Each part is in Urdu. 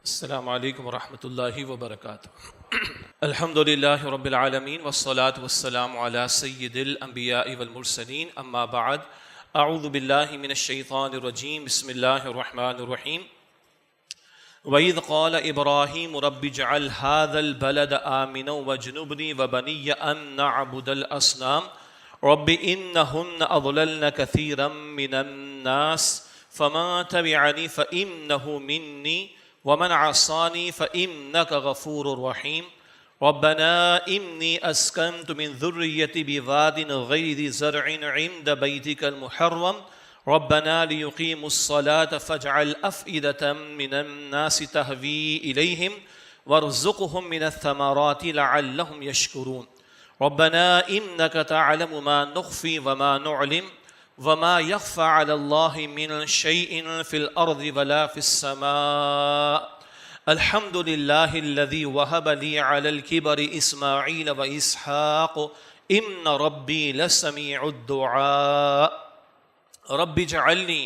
السلام علیکم ورحمۃ اللہ وبرکاتہ۔ الحمد للہ رب العالمین والصلاة والسلام علی سید الانبیاء والمرسلین، اما بعد، اعوذ باللہ من الشیطان الرجیم، بسم اللہ الرحمن الرحیم۔ وَإِذْ قَالَ إِبْرَاهِيمُ رَبِّ اجْعَلْ هَذَا الْبَلَدَ آمِنًا وَاجْنُبْنِي وَبَنِيَّ أَن نَّعْبُدَ الْأَصْنَامَ رَبِّ إِنَّهُنَّ أَضْلَلْنَ كَثِيرًا مِّنَ النَّاسِ فَمَن تَبِعَنِي فَإِنَّهُ مِنِّي وَمَنْ عَصَانِي فَإِنَّكَ غَفُورٌ رَحِيمٌ رَبَّنَا إِنِّي أَسْكَنْتُ مِنْ ذُرِّيَّتِي بِوَادٍ غَيْرِ ذِي زَرْعٍ عِنْدَ بَيْتِكَ الْمُحَرَّمِ رَبَّنَا لِيُقِيمُوا الصَّلَاةَ فَاجْعَلْ أَفْئِدَةً مِّنَ النَّاسِ تَهْوِي إِلَيْهِمْ وَارْزُقْهُم مِّنَ الثَّمَرَاتِ لَعَلَّهُمْ يَشْكُرُونَ رَبَّنَا إِنَّكَ تَعْلَمُ مَا نُخْفِي وَمَا نُعْلِنُ وما يخفى على الله من شيء في الأرض ولا في السماء الحمد لله الذي وهب لي على الكبر إسماعيل وإسحاق إن ربي لسميع الدعاء رب اجعلني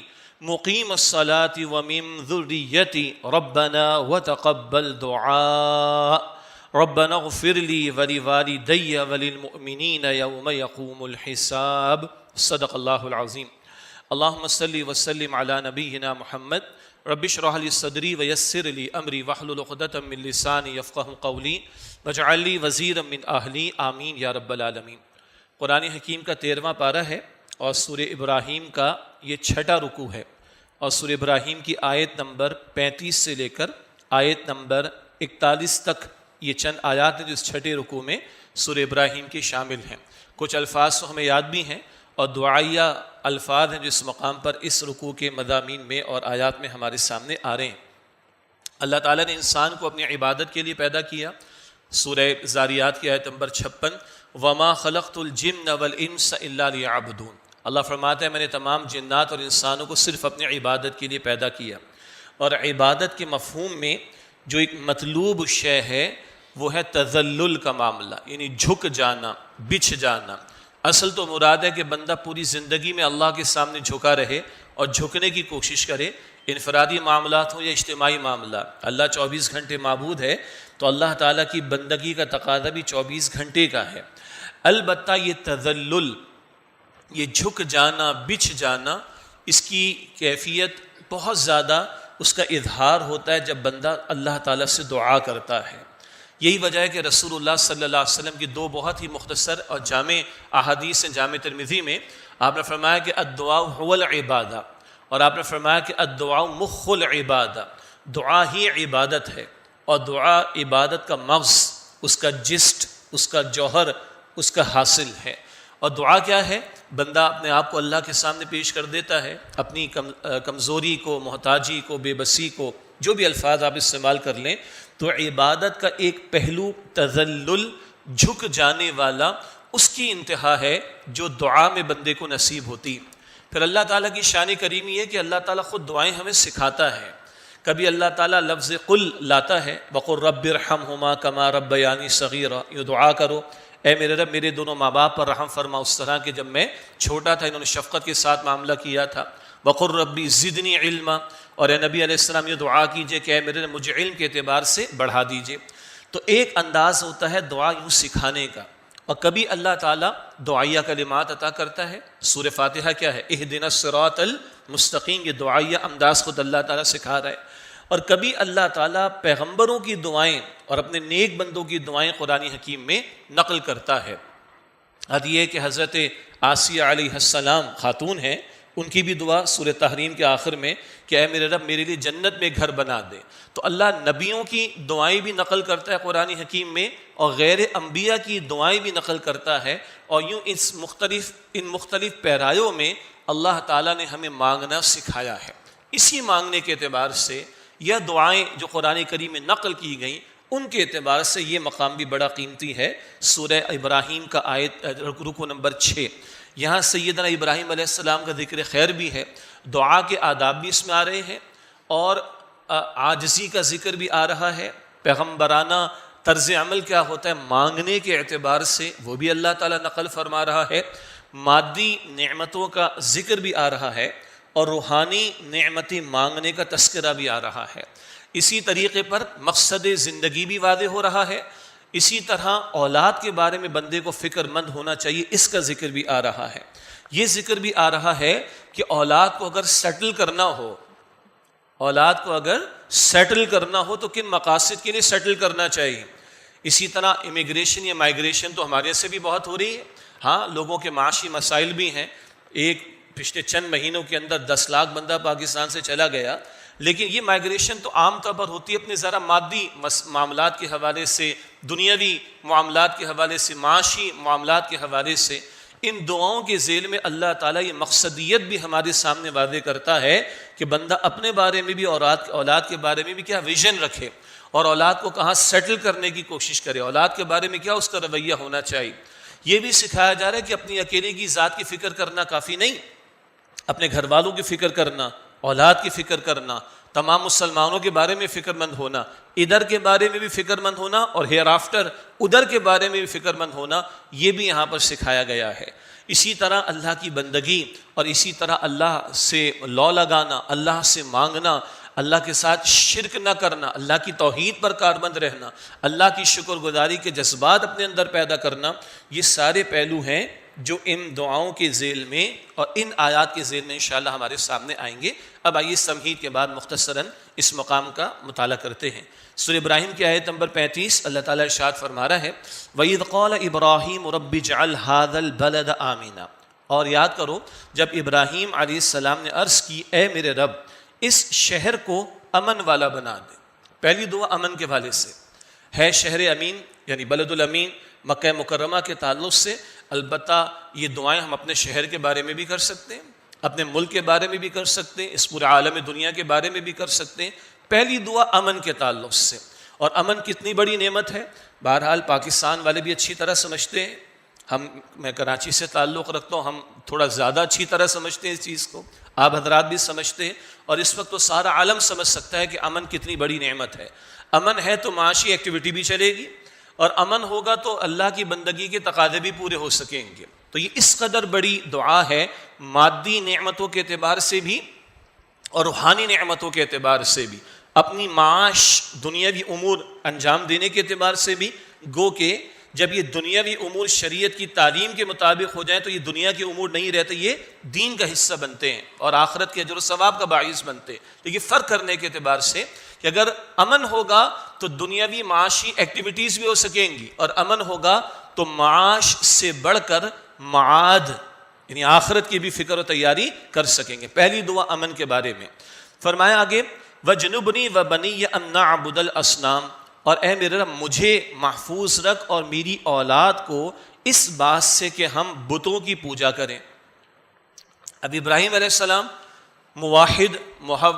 مقيم الصلاة ومن ذريتي ربنا وتقبل دعاء ربنا اغفر لي ولوالدي وللمؤمنين يوم يقوم الحساب صدق اللہ العظیم۔ اللہم صلی وسلم علی نبینا محمد رب اشرح لی صدری ویسر لی امری واحلل عقدۃ من لسانی یفقہوا قولی واجعل لی وزیرا من اہلی آمین یا رب العالمین۔ قرآن حکیم کا 13واں پارہ ہے اور سورہ ابراہیم کا یہ 6واں رکوع ہے، اور سورہ ابراہیم کی آیت نمبر 35 سے لے کر آیت نمبر 41 تک یہ چند آیات ہیں جو اس 6 رکوع میں سورہ ابراہیم کے شامل ہیں۔ کچھ الفاظ تو ہمیں یاد بھی ہیں اور دعائیہ الفاظ ہیں جو اس مقام پر اس رکوع کے مضامین میں اور آیات میں ہمارے سامنے آ رہے ہیں۔ اللہ تعالیٰ نے انسان کو اپنی عبادت کے لیے پیدا کیا۔ سورہ زاریات کی آیت نمبر 56، وَمَا خَلَقْتُ الْجِنَّ وَالْإِنسَ إِلَّا لِيَعْبُدُونَ۔ اللہ فرماتا ہے میں نے تمام جنات اور انسانوں کو صرف اپنی عبادت کے لیے پیدا کیا۔ اور عبادت کے مفہوم میں جو ایک مطلوب شے ہے وہ ہے تذلل کا معاملہ، یعنی جھک جانا، بچھ جانا۔ اصل تو مراد ہے کہ بندہ پوری زندگی میں اللہ کے سامنے جھکا رہے اور جھکنے کی کوشش کرے، انفرادی معاملات ہوں یا اجتماعی معاملات۔ اللہ 24 گھنٹے معبود ہے تو اللہ تعالیٰ کی بندگی کا تقاضا بھی 24 گھنٹے کا ہے۔ البتہ یہ تذلل، یہ جھک جانا، بچھ جانا، اس کی کیفیت بہت زیادہ اس کا اظہار ہوتا ہے جب بندہ اللہ تعالیٰ سے دعا کرتا ہے۔ یہی وجہ ہے کہ رسول اللہ صلی اللہ علیہ وسلم کی 2 بہت ہی مختصر اور جامع احادیث ہیں۔ جامع ترمذی میں آپ نے فرمایا کہ الدعاء هو العبادہ، اور آپ نے فرمایا کہ الدعاء مخ العبادہ، دعا ہی عبادت ہے، اور دعا عبادت کا مغز، اس کا جسٹ، اس کا جوہر، اس کا حاصل ہے۔ اور دعا کیا ہے؟ بندہ اپنے آپ کو اللہ کے سامنے پیش کر دیتا ہے، اپنی کمزوری کو، محتاجی کو، بے بسی کو، جو بھی الفاظ آپ استعمال کر لیں۔ تو عبادت کا ایک پہلو تذلل، جھک جانے والا، اس کی انتہا ہے جو دعا میں بندے کو نصیب ہوتی۔ پھر اللہ تعالیٰ کی شان کریمی ہے کہ اللہ تعالیٰ خود دعائیں ہمیں سکھاتا ہے۔ کبھی اللہ تعالیٰ لفظ قل لاتا ہے، وَقُلْ رَبِّ ارْحَمْهُمَا كَمَا رَبَّيَانِي صَغِيرًا، یہ دعا کرو، اے میرے رب میرے دونوں ماں باپ پر رحم فرما، اس طرح کہ جب میں چھوٹا تھا انہوں نے شفقت کے ساتھ معاملہ کیا تھا۔ وَقُلْ رَبِّ زِدْنِي عِلْمًا، اور اے نبی علیہ السلام یہ دعا کیجئے کہ اے میرے رب مجھے علم کے اعتبار سے بڑھا دیجئے۔ تو ایک انداز ہوتا ہے دعا یوں سکھانے کا، اور کبھی اللہ تعالیٰ دعائیہ کلمات عطا کرتا ہے۔ سورہ فاتحہ کیا ہے؟ اہدنا الصراط المستقیم، یہ دعائیہ انداز خود اللہ تعالیٰ سکھا رہا ہے۔ اور کبھی اللہ تعالیٰ پیغمبروں کی دعائیں اور اپنے نیک بندوں کی دعائیں قرآن حکیم میں نقل کرتا ہے۔ اب یہ کہ حضرت آسیہ علیہ السلام خاتون ہیں، ان کی بھی دعا سورہ تحریم کے آخر میں کہ اے میرے رب میرے لیے جنت میں گھر بنا دے۔ تو اللہ نبیوں کی دعائیں بھی نقل کرتا ہے قرآن حکیم میں، اور غیر انبیاء کی دعائیں بھی نقل کرتا ہے، اور یوں ان مختلف پیرایوں میں اللہ تعالیٰ نے ہمیں مانگنا سکھایا ہے۔ اسی مانگنے کے اعتبار سے یہ دعائیں جو قرآن کریم میں نقل کی گئیں، ان کے اعتبار سے یہ مقام بھی بڑا قیمتی ہے۔ سورہ ابراہیم کا آیت رکوع نمبر 6، یہاں سیدنا ابراہیم علیہ السلام کا ذکر خیر بھی ہے، دعا کے آداب بھی اس میں آ رہے ہیں، اور عاجزی کا ذکر بھی آ رہا ہے۔ پیغمبرانہ طرز عمل کیا ہوتا ہے مانگنے کے اعتبار سے، وہ بھی اللہ تعالیٰ نقل فرما رہا ہے۔ مادی نعمتوں کا ذکر بھی آ رہا ہے، اور روحانی نعمتیں مانگنے کا تذکرہ بھی آ رہا ہے۔ اسی طریقے پر مقصد زندگی بھی واضح ہو رہا ہے. اسی طرح اولاد کے بارے میں بندے کو فکر مند ہونا چاہیے، اس کا ذکر بھی آ رہا ہے. یہ ذکر بھی آ رہا ہے کہ اولاد کو اگر سیٹل کرنا ہو، اولاد کو اگر سیٹل کرنا ہو تو کن مقاصد کے لیے سیٹل کرنا چاہیے. اسی طرح امیگریشن یا مائیگریشن تو ہمارے سے بھی بہت ہو رہی ہے. ہاں، لوگوں کے معاشی مسائل بھی ہیں. ایک پچھلے چند مہینوں کے اندر 10 لاکھ بندہ پاکستان سے چلا گیا، لیکن یہ مائیگریشن تو عام طور پر ہوتی ہے اپنے ذرا مادی معاملات کے حوالے سے، دنیاوی معاملات کے حوالے سے، معاشی معاملات کے حوالے سے. ان دعاؤں کے ذیل میں اللہ تعالیٰ یہ مقصدیت بھی ہمارے سامنے واضح کرتا ہے کہ بندہ اپنے بارے میں بھی اور اولاد کے بارے میں بھی کیا ویژن رکھے، اور اولاد کو کہاں سیٹل کرنے کی کوشش کرے، اولاد کے بارے میں کیا اس کا رویہ ہونا چاہیے. یہ بھی سکھایا جا رہا ہے کہ اپنی اکیلے کی ذات کی فکر کرنا کافی نہیں، اپنے گھر والوں کی فکر کرنا، اولاد کی فکر کرنا، تمام مسلمانوں کے بارے میں فکر مند ہونا، ادھر کے بارے میں بھی فکر مند ہونا، اور ہیئر آفٹر ادھر کے بارے میں بھی فکر مند ہونا، یہ بھی یہاں پر سکھایا گیا ہے. اسی طرح اللہ کی بندگی، اور اسی طرح اللہ سے لو لگانا، اللہ سے مانگنا، اللہ کے ساتھ شرک نہ کرنا، اللہ کی توحید پر کاربند رہنا، اللہ کی شکر گزاری کے جذبات اپنے اندر پیدا کرنا، یہ سارے پہلو ہیں جو ان دعاؤں کے ذیل میں اور ان آیات کے ذیل میں انشاءاللہ ہمارے سامنے آئیں گے. اب آئیے تمہید کے بعد مختصراً اس مقام کا مطالعہ کرتے ہیں. سورہ ابراہیم کی آیت نمبر 35 اللہ تعالیٰ ارشاد فرما رہا ہے وَإِذْ قَالَ إِبْرَاهِيمُ رَبِّ اجْعَلْ هَذَا الْبَلَدَ آمِنًا. اور یاد کرو جب ابراہیم علیہ السلام نے عرض کی اے میرے رب اس شہر کو امن والا بنا دے. پہلی دعا امن کے حوالے سے ہے، شہر امین یعنی بلد الامین مکہ مکرمہ کے تعلق سے. البتہ یہ دعائیں ہم اپنے شہر کے بارے میں بھی کر سکتے ہیں، اپنے ملک کے بارے میں بھی کر سکتے ہیں، اس پورے عالم دنیا کے بارے میں بھی کر سکتے ہیں. پہلی دعا امن کے تعلق سے. اور امن کتنی بڑی نعمت ہے، بہرحال پاکستان والے بھی اچھی طرح سمجھتے ہیں. میں کراچی سے تعلق رکھتا ہوں، ہم تھوڑا زیادہ اچھی طرح سمجھتے ہیں اس چیز کو، آپ حضرات بھی سمجھتے ہیں، اور اس وقت تو سارا عالم سمجھ سکتا ہے کہ امن کتنی بڑی نعمت ہے. امن ہے تو معاشی ایکٹیویٹی بھی چلے گی، اور امن ہوگا تو اللہ کی بندگی کے تقاضے بھی پورے ہو سکیں گے. تو یہ اس قدر بڑی دعا ہے، مادی نعمتوں کے اعتبار سے بھی اور روحانی نعمتوں کے اعتبار سے بھی، اپنی معاش دنیاوی امور انجام دینے کے اعتبار سے بھی. گو کہ جب یہ دنیاوی امور شریعت کی تعلیم کے مطابق ہو جائیں تو یہ دنیا کے امور نہیں رہتے، یہ دین کا حصہ بنتے ہیں اور آخرت کے اجر و ثواب کا باعث بنتے ہیں. تو یہ فرق کرنے کے اعتبار سے کہ اگر امن ہوگا تو دنیاوی معاشی ایکٹیویٹیز بھی ہو سکیں گی، اور امن ہوگا تو معاش سے بڑھ کر معاد یعنی آخرت کی بھی فکر و تیاری کر سکیں گے. پہلی دعا امن کے بارے میں. فرمایا آگے وَجْنُبْنِي وَبَنِيَّ أَن نَعْبُدَ الْأَصْنَامَ، اور اے میرے رب مجھے محفوظ رکھ اور میری اولاد کو اس بات سے کہ ہم بتوں کی پوجا کریں. اب ابراہیم علیہ السلام موحد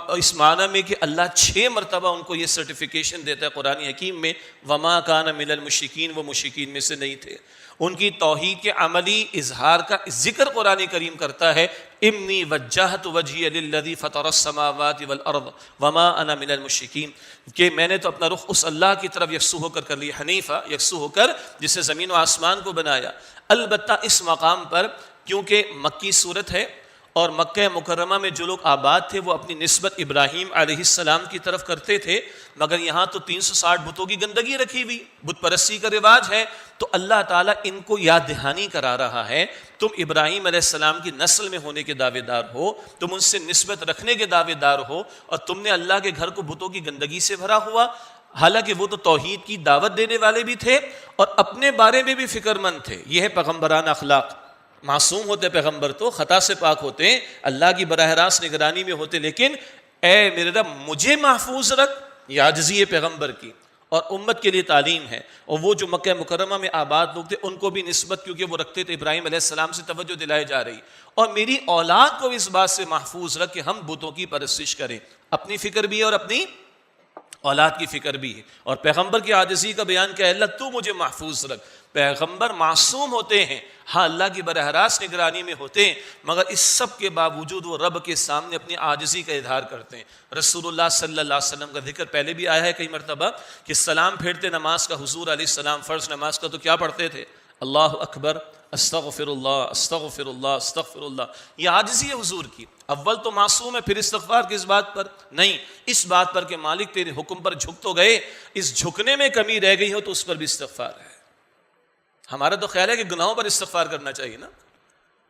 اس معنی میں کہ اللہ 6 مرتبہ ان کو یہ سرٹیفیکیشن دیتا ہے قرآن حکیم میں وما کان من المشرکین، وہ مشرکین میں سے نہیں تھے. ان کی توحید کے عملی اظہار کا ذکر قرآن کریم کرتا ہے انی وجہت وجہی للذی فطر السماوات والارض وما انا من المشرکین، کہ میں نے تو اپنا رخ اس اللہ کی طرف یکسو ہو کر کر لیا، حنیفہ یکسو ہو کر جس نے زمین و آسمان کو بنایا. البتہ اس مقام پر کیونکہ مکی صورت ہے اور مکہ مکرمہ میں جو لوگ آباد تھے وہ اپنی نسبت ابراہیم علیہ السلام کی طرف کرتے تھے، مگر یہاں تو 360 بتوں کی گندگی رکھی ہوئی، بت پرستی کا رواج ہے. تو اللہ تعالیٰ ان کو یاد دہانی کرا رہا ہے تم ابراہیم علیہ السلام کی نسل میں ہونے کے دعوے دار ہو، تم ان سے نسبت رکھنے کے دعوے دار ہو، اور تم نے اللہ کے گھر کو بتوں کی گندگی سے بھرا ہوا. حالانکہ وہ تو توحید کی دعوت دینے والے بھی تھے اور اپنے بارے میں بھی فکر مند تھے. یہ ہے پیغمبرانہ اخلاق. معصوم ہوتے پیغمبر تو خطا سے پاک ہوتے ہیں، اللہ کی براہ راست نگرانی میں ہوتے، لیکن اے میرے رب مجھے محفوظ رکھ، یہ عاجزی ہے پیغمبر کی اور امت کے لیے تعلیم ہے. اور وہ جو مکہ مکرمہ میں آباد لوگ تھے ان کو بھی نسبت کیونکہ وہ رکھتے تھے ابراہیم علیہ السلام سے توجہ دلائی جا رہی. اور میری اولاد کو اس بات سے محفوظ رکھ کہ ہم بتوں کی پرستش کریں. اپنی فکر بھی ہے اور اپنی اولاد کی فکر بھی ہے. اور پیغمبر کی عاجزی کا بیان کیا ہے، اللہ تو مجھے محفوظ رکھ. پیغمبر معصوم ہوتے ہیں، ہاں اللہ کی براہ راست نگرانی میں ہوتے ہیں، مگر اس سب کے باوجود وہ رب کے سامنے اپنی عاجزی کا اظہار کرتے ہیں. رسول اللہ صلی اللہ علیہ وسلم کا ذکر پہلے بھی آیا ہے کئی مرتبہ کہ سلام پھیرتے نماز کا، حضور علیہ السلام فرض نماز کا تو کیا پڑھتے تھے؟ اللہ اکبر استغفر اللہ استغفر اللہ استغفر اللہ. یہ عاجزی ہے حضور کی. اول تو معصوم ہے، پھر استغفار کس بات پر؟ نہیں، اس بات پر کہ مالک تیرے حکم پر جھک تو گئے، اس جھکنے میں کمی رہ گئی ہو تو اس پر بھی استغفار ہے. ہمارا تو خیال ہے کہ گناہوں پر استغفار کرنا چاہیے نا.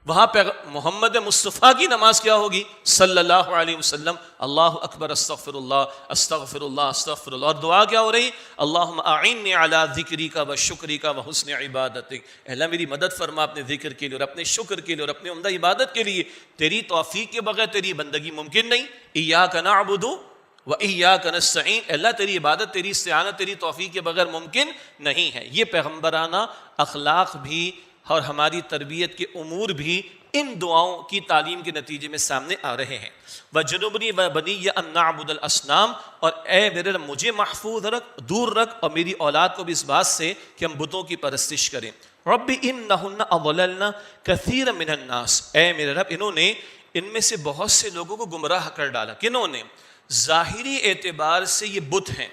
وہاں پہ محمد مصطفیٰ کی نماز کیا ہوگی صلی اللہ علیہ وسلم؟ اللہ اکبر استغفر اللہ استغفر اللہ استغفر اللہ. اور دعا کیا ہو رہی؟ اللہم اعنی علی ذکرک و شکرک و حسن عبادتک. اے اللہ میری مدد فرما اپنے ذکر کے لیے اور اپنے شکر کے لیے اور اپنے عمدہ عبادت کے لیے. تیری توفیق کے بغیر تیری بندگی ممکن نہیں. ایاک نعبد و ایاک نستعین. اللہ تیری عبادت، تیری استعانت، تیری توفیق کے بغیر ممکن نہیں ہے. یہ پیغمبرانہ اخلاق بھی اور ہماری تربیت کے امور بھی ان دعاؤں کی تعلیم کے نتیجے میں سامنے آ رہے ہیں. وَجُنُبْنِي وَبَنِيَّ أَن نَّعْبُدَ الْأَصْنَامَ. اور اے میرے رب مجھے محفوظ رکھ، دور رکھ، اور میری اولاد کو بھی اس بات سے کہ ہم بتوں کی پرستش کریں. رَبِّ إِنَّهُنَّ أَضْلَلْنَ كَثِيرًا مِنَ النَّاسِ. اے میرے رب انہوں نے ان میں سے بہت سے لوگوں کو گمراہ کر ڈالا. کنہوں نے؟ ظاہری اعتبار سے یہ بت ہیں.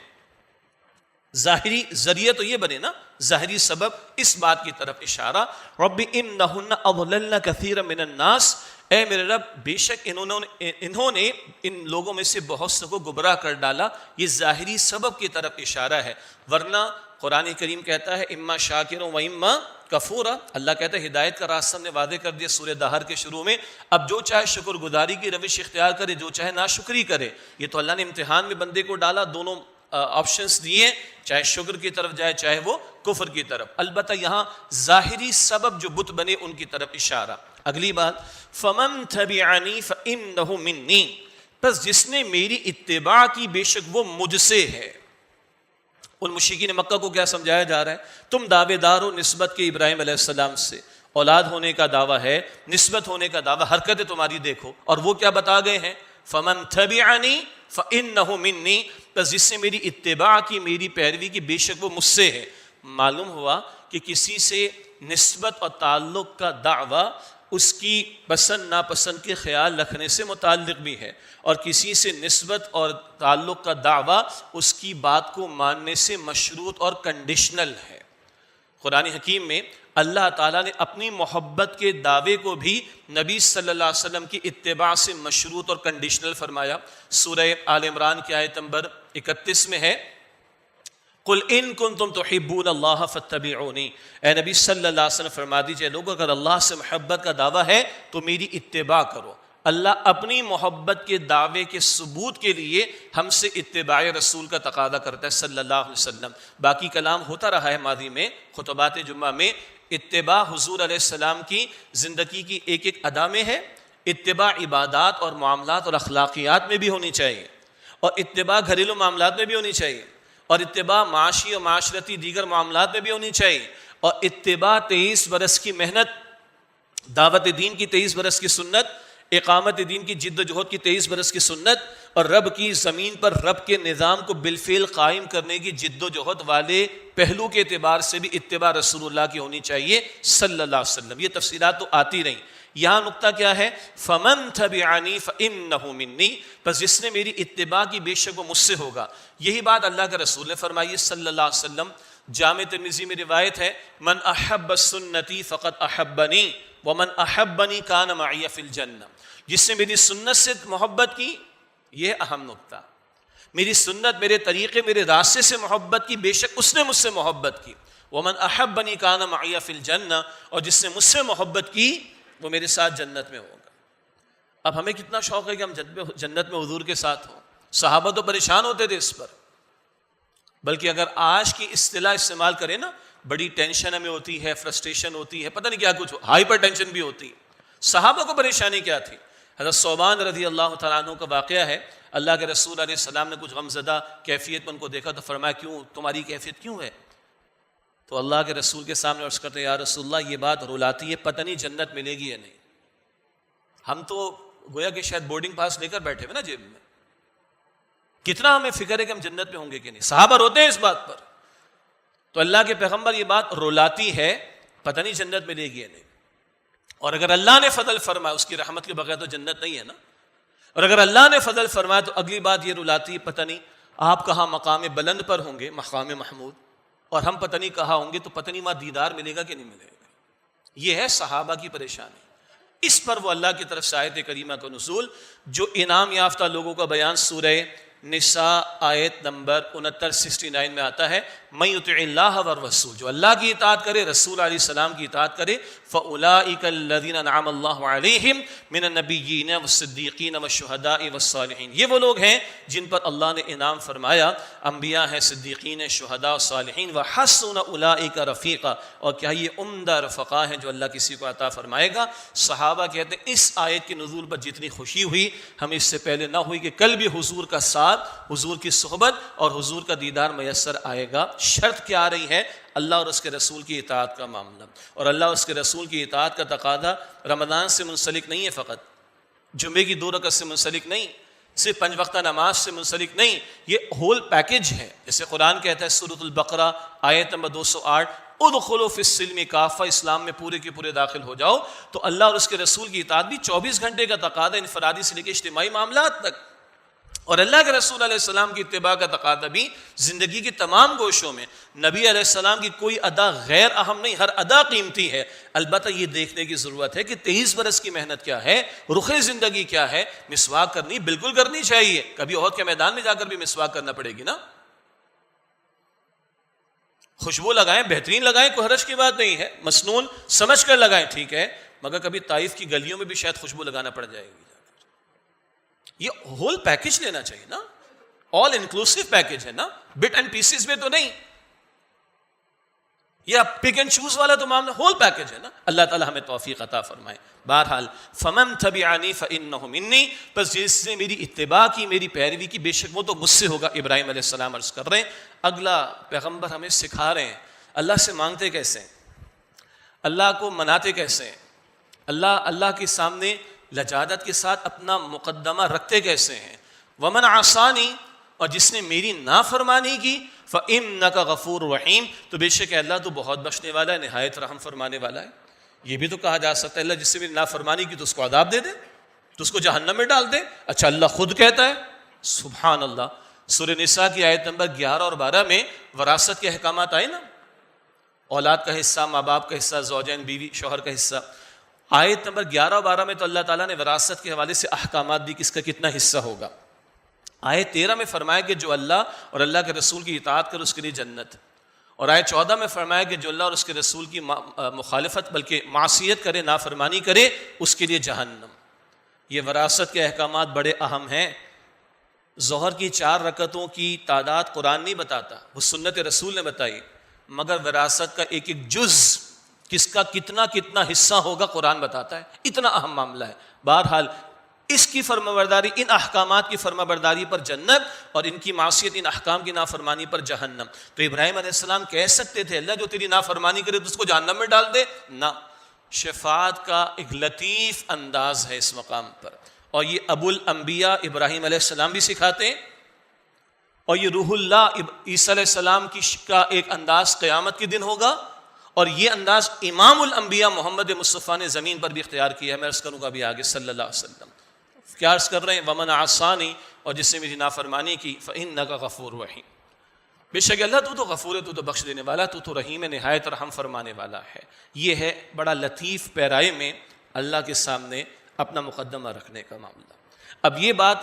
ظاہری ذریعہ تو یہ بنے نا، ظاہری سبب، اس بات کی طرف اشارہ. رب انہن اضللن کثیرا من الناس. اے میرے رب بے شک انہوں نے ان لوگوں میں سے بہت سے کو گمراہ کر ڈالا. یہ ظاہری سبب کی طرف اشارہ ہے. ورنہ قرآن کریم کہتا ہے اما شاکر و اما کفورا. اللہ کہتا ہے ہدایت کا راستہ ہم نے واضح کر دیا سورہ دہر کے شروع میں. اب جو چاہے شکر گزاری کی روش اختیار کرے، جو چاہے ناشکری کرے. یہ تو اللہ نے امتحان میں بندے کو ڈالا، دونوں آپشنز دیے، چاہے شکر کی طرف جائے چاہے وہ کفر کی طرف. البتہ یہاں ظاہری سبب جو بت بنے ان کی طرف اشارہ. اگلی بات فَمَن تَبِعَنِي فَإِنَّهُ مِنِّي. پس جس نے میری اتباع کی بے شک وہ مجھ سے ہے. ان مشرکین مکہ کو کیا سمجھایا جا رہا ہے؟ تم دعوے دار ہو نسبت کے ابراہیم علیہ السلام سے، اولاد ہونے کا دعویٰ ہے، نسبت ہونے کا دعویٰ، حرکتیں تمہاری دیکھو. اور وہ کیا بتا گئے ہیں؟ فَمَن تَبِعَنِي فَإِنَّهُ مِنِّي. پس جس سے میری اتباع کی، میری پیروی کی، بے شک وہ مجھ سے ہے. معلوم ہوا کہ کسی سے نسبت اور تعلق کا دعویٰ اس کی پسند ناپسند کے خیال رکھنے سے متعلق بھی ہے، اور کسی سے نسبت اور تعلق کا دعویٰ اس کی بات کو ماننے سے مشروط اور کنڈیشنل ہے. قرآن حکیم میں اللہ تعالیٰ نے اپنی محبت کے دعوے کو بھی نبی صلی اللہ علیہ وسلم کی اتباع سے مشروط اور کنڈیشنل فرمایا. سورہ آل عمران کی آیت نمبر 31 میں ہے قُلْ إِن كُنْتُمْ تُحِبُّونَ اللَّهَ فَاتَّبِعُونِي. اے نبی صلی اللہ علیہ وسلم فرما دیجئے لوگوں اگر اللہ سے محبت کا دعویٰ ہے تو میری اتباع کرو. اللہ اپنی محبت کے دعوے کے ثبوت کے لیے ہم سے اتباع رسول کا تقاضا کرتا ہے صلی اللہ علیہ وسلم. باقی کلام ہوتا رہا ہے ماضی میں خطبات جمعہ میں. اتباع حضور علیہ السلام کی زندگی کی ایک ایک ادا میں ہے. اتباع عبادات اور معاملات اور اخلاقیات میں بھی ہونی چاہیے، اور اتباع گھریلو معاملات میں بھی ہونی چاہیے، اور اتباع معاشی اور معاشرتی دیگر معاملات میں بھی ہونی چاہیے، اور اتباع 23 برس کی محنت، دعوت دین کی 23 برس کی سنت، اقامت دین کی جد و جہد کی 23 برس کی سنت، اور رب کی زمین پر رب کے نظام کو بالفعل قائم کرنے کی جد و جہد والے پہلو کے اعتبار سے بھی اتباع رسول اللہ کی ہونی چاہیے صلی اللہ علیہ وسلم. یہ تفصیلات تو آتی رہیں. یہاں نقطہ کیا ہے؟ فَمَن تَبِعَنِي فَإِنَّهُ مِنِّي. پس جس نے میری اتباع کی بے شک وہ مجھ سے ہوگا. یہی بات اللہ کے رسول نے فرمائی صلی اللہ علیہ وسلم. جامع ترمذی میں روایت ہے من احب سنتی فقد احبنی ومن احبنی کان معی فی الجنہ. جس نے میری سنت سے محبت کی، یہ اہم نقطہ، میری سنت، میرے طریقے، میرے راستے سے محبت کی، بے شک اس نے مجھ سے محبت کی. ومن احبنی کان معی فی الجنہ. اور جس نے مجھ سے محبت کی وہ میرے ساتھ جنت میں ہوگا. اب ہمیں کتنا شوق ہے کہ ہم جنت میں حضور کے ساتھ ہوں. صحابہ تو پریشان ہوتے تھے اس پر، بلکہ اگر آج کی اصطلاح استعمال کریں نا، بڑی ٹینشن ہمیں ہوتی ہے، فرسٹریشن ہوتی ہے، پتہ نہیں کیا کچھ، ہائپر ٹینشن بھی ہوتی. صحابہ کو پریشانی کیا تھی؟ حضرت ثوبان رضی اللہ تعالیٰ عنہ کا واقعہ ہے. اللہ کے رسول علیہ السلام نے کچھ غمزدہ کیفیت میں ان کو دیکھا تو فرمایا کیوں تمہاری کیفیت کیوں ہے؟ تو اللہ کے رسول کے سامنے عرض کرتے یا رسول اللہ یہ بات رلاتی ہے، پتہ نہیں جنت ملے گی یا نہیں. ہم تو گویا کہ شاید بورڈنگ پاس لے کر بیٹھے ہوئے نا جیب میں، کتنا ہمیں فکر ہے کہ ہم جنت میں ہوں گے کہ نہیں. صحابہ روتے ہیں اس بات پر. تو اللہ کے پیغمبر یہ بات رلاتی ہے، پتہ نہیں جنت ملے گی یا نہیں. اور اگر اللہ نے فضل فرمایا، اس کی رحمت کے بغیر تو جنت نہیں ہے نا. اور اگر اللہ نے فضل فرمایا تو اگلی بات یہ رلاتی ہے، پتہ نہیں آپ کہاں مقام بلند پر ہوں گے، مقام محمود، اور ہم پتہ نہیں کہاں ہوں گے، تو پتہ نہیں وہاں دیدار ملے گا کہ نہیں ملے گا. یہ ہے صحابہ کی پریشانی. اس پر وہ اللہ کی طرف سے آیت کریمہ کا نزول جو انعام یافتہ لوگوں کا بیان سورہ نساء آیت نمبر 69 میں آتا ہے. من یطع اللہ والرسول، جو اللہ کی اطاعت کرے، رسول علیہ السلام کی اطاعت کرے، فاولئک الذین انعم اللہ علیہم من النبیین والصدیقین والشہداء والصالحین. یہ وہ لوگ ہیں جن پر اللہ نے انعام فرمایا، انبیاء ہیں، صدیقین ہیں، شہداء اور صالحین. وحسن اولئک رفیقا، اور کیا یہ عمدہ رفقا ہیں جو اللہ کسی کو عطا فرمائے گا. صحابہ کہتے ہیں اس آیت کے نزول پر جتنی خوشی ہوئی ہمیں اس سے پہلے نہ ہوئی کہ کل بھی حضور کا ساتھ، حضور کی صحبت اور حضور کا دیدار میسر آئے گا. شرط کیا آ رہی ہے؟ اللہ اور اس کے رسول کی اطاعت کا معاملہ. اور اللہ اور اس کے رسول کی اطاعت کا تقاضا رمضان سے منسلک نہیں ہے، فقط جمعے کی 2 رکعت سے منسلک نہیں، صرف 5 وقتہ نماز سے منسلک نہیں، یہ ہول پیکج ہے. جیسے قرآن کہتا ہے سورۃ البقرہ آیت نمبر 208، ادخلوا فی السلم کافہ، اسلام میں پورے کے پورے داخل ہو جاؤ. تو اللہ اور اس کے رسول کی اطاعت بھی 24 گھنٹے کا تقاضا، انفرادی سے لے کے اجتماعی معاملات تک. اور اللہ کے رسول علیہ السلام کی اتباع کا تقاضا بھی زندگی کی تمام گوشوں میں. نبی علیہ السلام کی کوئی ادا غیر اہم نہیں، ہر ادا قیمتی ہے. البتہ یہ دیکھنے کی ضرورت ہے کہ 23 برس کی محنت کیا ہے، رخ زندگی کیا ہے. مسواک کرنی بالکل کرنی چاہیے، کبھی احد کے میدان میں جا کر بھی مسواک کرنا پڑے گی نا. خوشبو لگائیں، بہترین لگائیں، کوئی حرج کی بات نہیں ہے، مسنون سمجھ کر لگائیں، ٹھیک ہے، مگر کبھی طائف کی گلیوں میں بھی شاید خوشبو لگانا پڑ جائے گی. یہ ہول پیکج لینا چاہیے نا، آل انکلوسیو پیکج ہے نا، بٹ اینڈ پیسز میں تو نہیں. یہ پک اینڈ چوز والا تو معاملہ ہول پیکج ہے نا. اللہ تعالی ہمیں توفیق عطا فرمائے. بہرحال فمن تبعنی فانہ منی، بس جس نے میری اتباع کی، میری پیروی کی، بے شک وہ تو مجھ سے ہوگا. ابراہیم علیہ السلام عرض کر رہے ہیں. اگلا پیغمبر ہمیں سکھا رہے ہیں اللہ سے مانگتے کیسے ہیں، اللہ کو مناتے کیسے ہیں، اللہ کے سامنے لجاجت کے ساتھ اپنا مقدمہ رکھتے کیسے ہیں. ومن عصانی، اور جس نے میری نافرمانی کی، فإنک غفور رحیم، تو بے شک اللہ تو بہت بخشنے والا ہے، نہایت رحم فرمانے والا ہے. یہ بھی تو کہا جا سکتا ہے اللہ جس سے میری نافرمانی کی تو اس کو عذاب دے دے، تو اس کو جہنم میں ڈال دے. اچھا اللہ خود کہتا ہے، سبحان اللہ. سورہ نساء کی آیت نمبر 11 اور 12 میں وراثت کے احکامات آئے نا، اولاد کا حصہ، ماں باپ کا حصہ، زوجین بیوی شوہر کا حصہ. آیت نمبر 11 اور 12 میں تو اللہ تعالیٰ نے وراثت کے حوالے سے احکامات دی، کس کا کتنا حصہ ہوگا. آیت 13 میں فرمایا کہ جو اللہ اور اللہ کے رسول کی اطاعت کرے اس کے لیے جنت، اور آیت 14 میں فرمایا کہ جو اللہ اور اس کے رسول کی مخالفت بلکہ معصیت کرے، نافرمانی کرے، اس کے لیے جہنم. یہ وراثت کے احکامات بڑے اہم ہیں. ظہر کی 4 رکعتوں کی تعداد قرآن نہیں بتاتا، وہ سنت رسول نے بتائی، مگر وراثت کا ایک ایک جز، کس کا کتنا کتنا حصہ ہوگا، قرآن بتاتا ہے. اتنا اہم معاملہ ہے. بہرحال اس کی فرمانبرداری، ان احکامات کی فرمانبرداری پر جنت، اور ان کی معصیت، ان احکام کی نافرمانی پر جہنم. تو ابراہیم علیہ السلام کہہ سکتے تھے اللہ جو تیری نافرمانی کرے تو اس کو جہنم میں ڈال دے، نہ. شفاعت کا ایک لطیف انداز ہے اس مقام پر، اور یہ ابو الانبیاء ابراہیم علیہ السلام بھی سکھاتے ہیں. اور یہ روح اللہ عیسیٰ علیہ السلام کا ایک انداز قیامت کے دن ہوگا، اور یہ انداز امام الانبیاء محمد مصطفیٰ نے زمین پر بھی اختیار کیا ہے. میں عرض کروں گا ابھی آگے صلی اللہ علیہ وسلم کیا عرض کر رہے ہیں. ومن عصانی، اور جس نے میری نافرمانی کی، فإنک غفور رحیم، بے شک اللہ تو غفور ہے، تو بخش دینے والا، تو رحیم ہے، نہایت رحم فرمانے والا ہے. یہ ہے بڑا لطیف پیرائے میں اللہ کے سامنے اپنا مقدمہ رکھنے کا معاملہ. اب یہ بات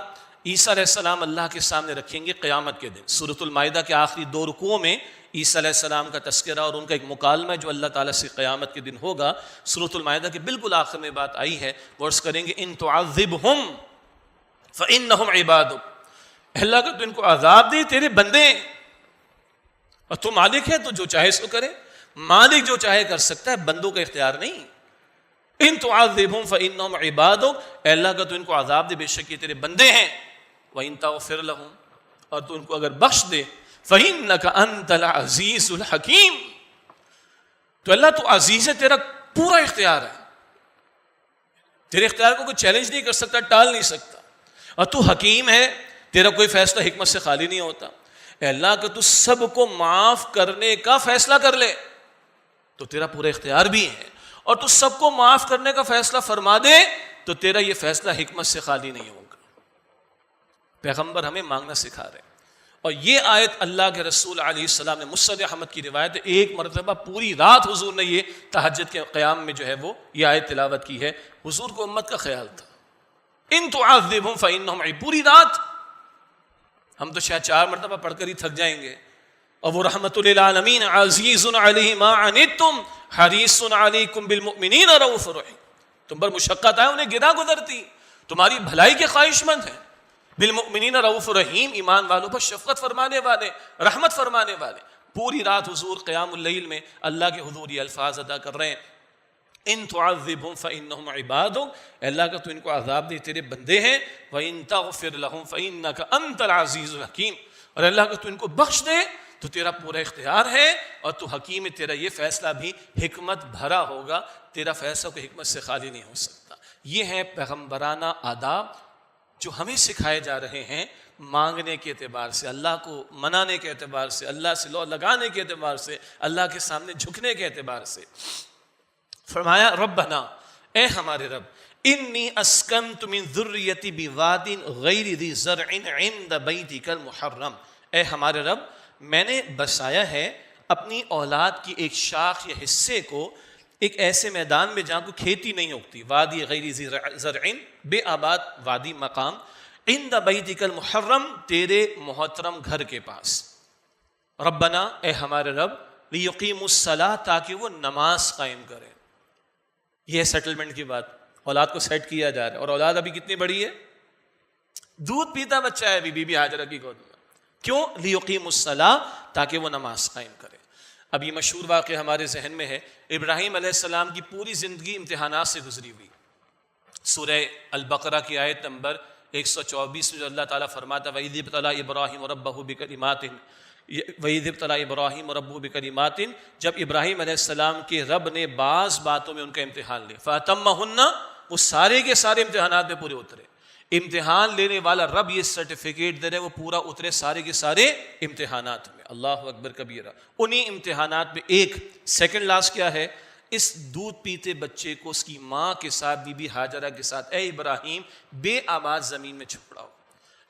عیسیٰ علیہ السلام اللہ کے سامنے رکھیں گے قیامت کے دن. سورۃ المائدہ کے آخری 2 رکوعوں میں عیسیٰ علیہ السلام کا تذکرہ اور ان کا ایک مکالمہ جو اللہ تعالیٰ سے قیامت کے دن ہوگا. سورۃ المائدہ کے بالکل آخر میں بات آئی ہے، وہ عرض کریں گے ان تعذبہم فإنہم عبادک، اللہ کا تو ان کو عذاب دے، تیرے بندے، اور تو مالک ہے تو جو چاہے سو کرے. مالک جو چاہے کر سکتا ہے، بندوں کا اختیار نہیں. ان تعذبہم فإنہم عبادک، اللہ کا تو ان کو عذاب دے، بے شک یہ تیرے بندے ہیں. وإن تغفر لہم، اور تو ان کو اگر بخش دے، فإنک انت العزیز الحکیم، تو اللہ تو عزیز ہے، تیرا پورا اختیار ہے، تیرے اختیار کو کوئی چیلنج نہیں کر سکتا، ٹال نہیں سکتا. اور تو حکیم ہے، تیرا کوئی فیصلہ حکمت سے خالی نہیں ہوتا. اے اللہ کہ تو سب کو معاف کرنے کا فیصلہ کر لے تو تیرا پورا اختیار بھی ہے، اور تو سب کو معاف کرنے کا فیصلہ فرما دے تو تیرا یہ فیصلہ حکمت سے خالی نہیں ہوگا. پیغمبر ہمیں مانگنا سکھا رہے ہیں. اور یہ آیت اللہ کے رسول علیہ السلام نے، مسند احمد کی روایت ہے، ایک مرتبہ پوری رات حضور نے یہ تہجد کے قیام میں جو ہے وہ یہ آیت تلاوت کی ہے. حضور کو امت کا خیال تھا. ان تعذبہم فانہم، پوری رات. ہم تو شاید 4 مرتبہ پڑھ کر ہی تھک جائیں گے. اور وہ رحمت للعالمین، عزیز علیہ ما عنتم حریص علیکم بالمؤمنین رؤوف رحیم. تم پر مشقت آئے انہیں گرا گزرتی، تمہاری بھلائی کے خواہش مند ہیں. بالمؤمنین رؤوف رحیم، ایمان والوں پر شفقت فرمانے والے، رحمت فرمانے والے. پوری رات حضور قیام اللیل میں اللہ کے حضور یہ الفاظ ادا کر رہے ہیں. ان تعذبہم فانہم عبادک، اللہ کا تو ان کو عذاب دے تیرے بندے ہیں. وان تغفر لہم فانک انت العزیز الحکیم، اور اللہ کا تو ان کو بخش دے تو تیرا پورا اختیار ہے اور تو حکیم ہے. تیرا یہ فیصلہ بھی حکمت بھرا ہوگا، تیرا فیصلہ کوئی حکمت سے خالی نہیں ہو سکتا. یہ ہیں پیغمبرانہ آداب جو ہمیں سکھائے جا رہے ہیں مانگنے کے اعتبار سے، اللہ کو منانے کے اعتبار سے، اللہ سے لو لگانے کے اعتبار سے، اللہ کے سامنے جھکنے کے اعتبار سے. فرمایا ربنا، اے ہمارے رب، انی اسکنت من ذریتی بواد غیر ذی زرع عند بیتک المحرم، اے ہمارے رب میں نے بسایا ہے اپنی اولاد کی ایک شاخ یا حصے کو ایک ایسے میدان میں جہاں کو کھیتی نہیں اگتی. وادی غیر ذی زرع، بے آباد وادی مقام، عند بیتک المحرم، تیرے محترم گھر کے پاس. ربنا، اے ہمارے رب، لیقیموا الصلاۃ، تاکہ وہ نماز قائم کریں. یہ ہے سیٹلمنٹ کی بات. اولاد کو سیٹ کیا جا رہا ہے، اور اولاد ابھی کتنی بڑی ہے؟ دودھ پیتا بچہ ہے ابھی بی بی ہاجرہ کی گود میں. کیوں؟ لیقیموا الصلاۃ، تاکہ وہ نماز قائم کرے. اب یہ مشہور واقعہ ہمارے ذہن میں ہے، ابراہیم علیہ السلام کی پوری زندگی امتحانات سے گزری ہوئی. سورہ البقرہ کی آیت نمبر 124 میں جو اللہ تعالیٰ فرماتا ہے وَإِذِ ابْتَلَىٰ إِبْرَاهِيمُ رَبَّهُ بِكَلِمَاتٍ، وَإِذِ ابْتَلَىٰ إِبْرَاهِيمُ رَبُّهُ بِكَلِمَاتٍ، جب ابراہیم علیہ السلام کے رب نے بعض باتوں میں ان کا امتحان لیا. فَأَتَمَّهُنَّ، وہ سارے کے سارے امتحانات میں پورے اترے. امتحان لینے والا رب یہ سرٹیفکیٹ دے رہے وہ پورا اترے سارے کے سارے امتحانات میں. اللہ اکبر کبیرہ. انہی امتحانات میں ایک سیکنڈ لاسٹ کیا ہے؟ اس دودھ پیتے بچے کو اس کی ماں کے ساتھ، بی بی ہاجرہ کے ساتھ، اے ابراہیم بے آباد زمین میں چھپڑاؤ.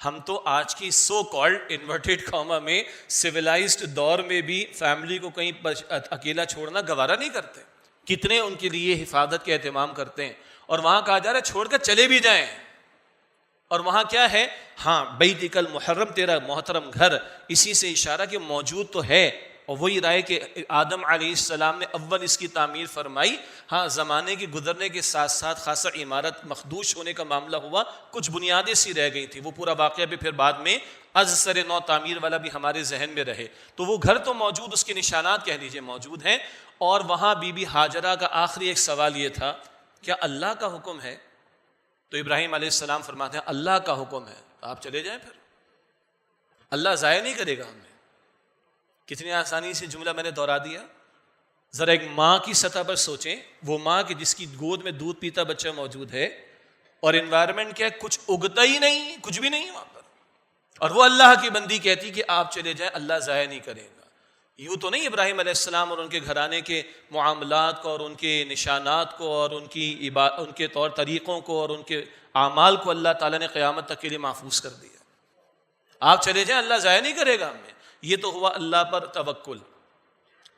ہم تو آج کی سو کالڈ انورٹیڈ کاما میں سویلائزڈ دور میں بھی فیملی کو کہیں اکیلا چھوڑنا گوارا نہیں کرتے. کتنے ان کے لیے حفاظت کے اہتمام کرتے ہیں، اور وہاں کہا جا رہا ہے چھوڑ کر چلے بھی جائیں. اور وہاں کیا ہے؟ ہاں بیتک المحرم، تیرا محترم گھر. اسی سے اشارہ کہ موجود تو ہے، اور وہی رائے کہ آدم علیہ السلام نے اول اس کی تعمیر فرمائی. ہاں زمانے کے گزرنے کے ساتھ ساتھ خاصا عمارت مخدوش ہونے کا معاملہ ہوا، کچھ بنیادیں سی رہ گئی تھی. وہ پورا واقعہ بھی پھر بعد میں از سر نو تعمیر والا بھی ہمارے ذہن میں رہے. تو وہ گھر تو موجود، اس کے نشانات کہہ لیجئے موجود ہیں. اور وہاں بی بی ہاجرہ کا آخری ایک سوال یہ تھا، کیا اللہ کا حکم ہے؟ تو ابراہیم علیہ السلام فرماتے ہیں اللہ کا حکم ہے تو آپ چلے جائیں. پھر اللہ ضائع نہیں کرے گا ہمیں. کتنی آسانی سے جملہ میں نے دہرا دیا. ذرا ایک ماں کی سطح پر سوچیں، وہ ماں کہ جس کی گود میں دودھ پیتا بچہ موجود ہے، اور انوائرمنٹ کیا ہے؟ کچھ اگتا ہی نہیں، کچھ بھی نہیں وہاں پر. اور وہ اللہ کی بندی کہتی کہ آپ چلے جائیں، اللہ ضائع نہیں کرے گا. یوں تو نہیں ابراہیم علیہ السلام اور ان کے گھرانے کے معاملات کو اور ان کے نشانات کو اور ان کے طور طریقوں کو اور ان کے اعمال کو اللہ تعالیٰ نے قیامت تک کے لیے محفوظ کر دیا. آپ چلے جائیں، اللہ ضائع نہیں کرے گا ہمیں. یہ تو ہوا اللہ پر توکل.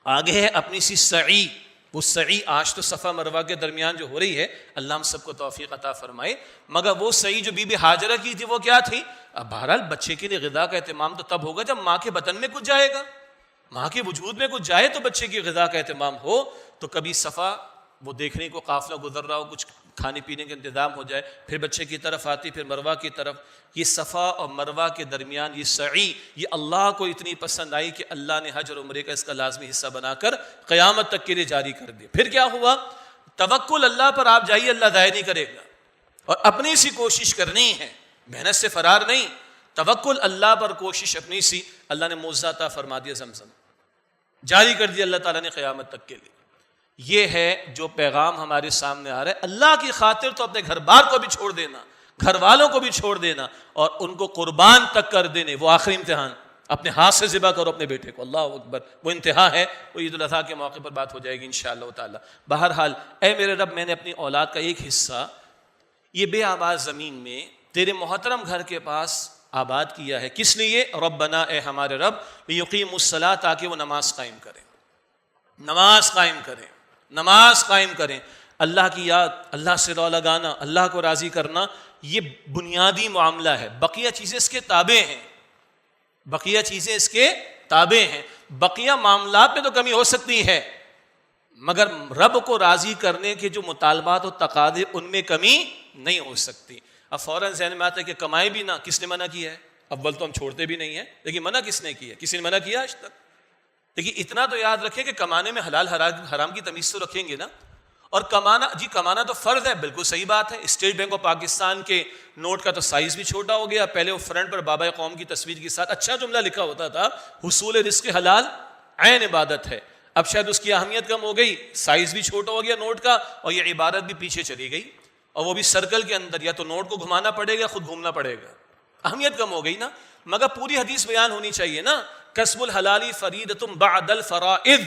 آگے ہے اپنی سی سعی. وہ سعی آج تو صفا مروہ کے درمیان جو ہو رہی ہے، اللہ ہم سب کو توفیق عطا فرمائے. مگر وہ سعی جو بی بی ہاجرہ کی تھی وہ کیا تھی؟ اب بہرحال بچے کے لیے غذا کا اہتمام تو تب ہوگا جب ماں کے بطن میں کچھ جائے گا، ماں کے وجود میں کچھ جائے تو بچے کی غذا کا اہتمام ہو. تو کبھی صفا وہ دیکھنے کو قافلہ گزر رہا ہو، کچھ کھانے پینے کا انتظام ہو جائے، پھر بچے کی طرف آتی، پھر مروہ کی طرف. یہ صفا اور مروہ کے درمیان یہ سعی، یہ اللہ کو اتنی پسند آئی کہ اللہ نے حج اور عمرے کا اس کا لازمی حصہ بنا کر قیامت تک کے لیے جاری کر دیا. پھر کیا ہوا؟ توکل اللہ پر آپ جائیے، اللہ ضائع نہیں کرے گا. اور اپنی سی کوشش کرنی ہے، محنت سے فرار نہیں. توکل اللہ پر کوشش اپنی سی. اللہ نے معجزہ عطا فرما دیا، زمزم جاری کر دیا اللہ تعالیٰ نے قیامت تک کے لیے. یہ ہے جو پیغام ہمارے سامنے آ رہا ہے. اللہ کی خاطر تو اپنے گھر بار کو بھی چھوڑ دینا، گھر والوں کو بھی چھوڑ دینا، اور ان کو قربان تک کر دینے. وہ آخری امتحان، اپنے ہاتھ سے ذبح کرو اپنے بیٹے کو. اللہ اکبر. وہ انتہا ہے، وہ عید الاضحیٰ کے موقع پر بات ہو جائے گی انشاءاللہ تعالی. بہرحال اے میرے رب، میں نے اپنی اولاد کا ایک حصہ یہ بے آباد زمین میں تیرے محترم گھر کے پاس آباد کیا ہے. کس لیے؟ ربنا اے ہمارے رب، لیقیموا الصلاۃ تاکہ وہ نماز قائم کریں، نماز قائم کریں، نماز قائم کریں. اللہ کی یاد، اللہ سے رو لگانا، اللہ کو راضی کرنا، یہ بنیادی معاملہ ہے. بقیہ چیزیں اس کے تابع ہیں، بقیہ چیزیں اس کے تابع ہیں. بقیہ معاملات میں تو کمی ہو سکتی ہے، مگر رب کو راضی کرنے کے جو مطالبات و تقاضے ان میں کمی نہیں ہو سکتی. اب فوراً ذہن میں آتا ہے کہ کمائے بھی نہ، کس نے منع کیا ہے؟ اول تو ہم چھوڑتے بھی نہیں ہیں، لیکن منع کس نے کیا؟ کسی نے منع کیا آج تک؟ لیکن اتنا تو یاد رکھیں کہ کمانے میں حلال حرام کی تمیز تو رکھیں گے نا. اور کمانا تو فرض ہے، بالکل صحیح بات ہے. اسٹیٹ بینک آف پاکستان کے نوٹ کا تو سائز بھی چھوٹا ہو گیا. پہلے وہ فرنٹ پر بابا قوم کی تصویر کے ساتھ اچھا جملہ لکھا ہوتا تھا، حصول رزق حلال عین عبادت ہے. اب شاید اس کی اہمیت کم ہو گئی، سائز بھی چھوٹا ہو گیا نوٹ کا، اور یہ عبادت بھی پیچھے چلی گئی، اور وہ بھی سرکل کے اندر. یا تو نوٹ کو گھمانا پڑے گا، خود گھومنا پڑے گا، اہمیت کم ہو گئی نا. مگر پوری حدیث بیان ہونی چاہیے نا. کسب الحلالی فریدۃ بعد الفرائض،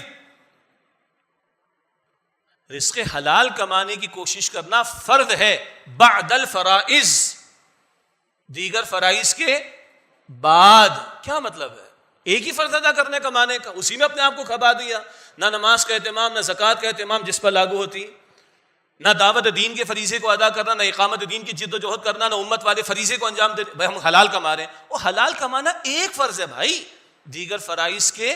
رزق حلال کمانے کی کوشش کرنا فرض ہے بعد الفرائض، دیگر فرائض کے بعد. کیا مطلب ہے؟ ایک ہی فرض ادا کرنے کمانے کا، اسی میں اپنے آپ کو کھپا دیا. نہ نماز کا اہتمام، نہ زکوٰۃ کا اہتمام جس پر لاگو ہوتی، نہ دعوت دین کے فریضے کو ادا کرنا، نہ اقامت دین کی جد و جہد کرنا، نہ امت والے فریضے کو انجام دینا. بھائی ہم حلال کما رہے ہیں، وہ حلال کمانا ایک فرض ہے بھائی، دیگر فرائض کے،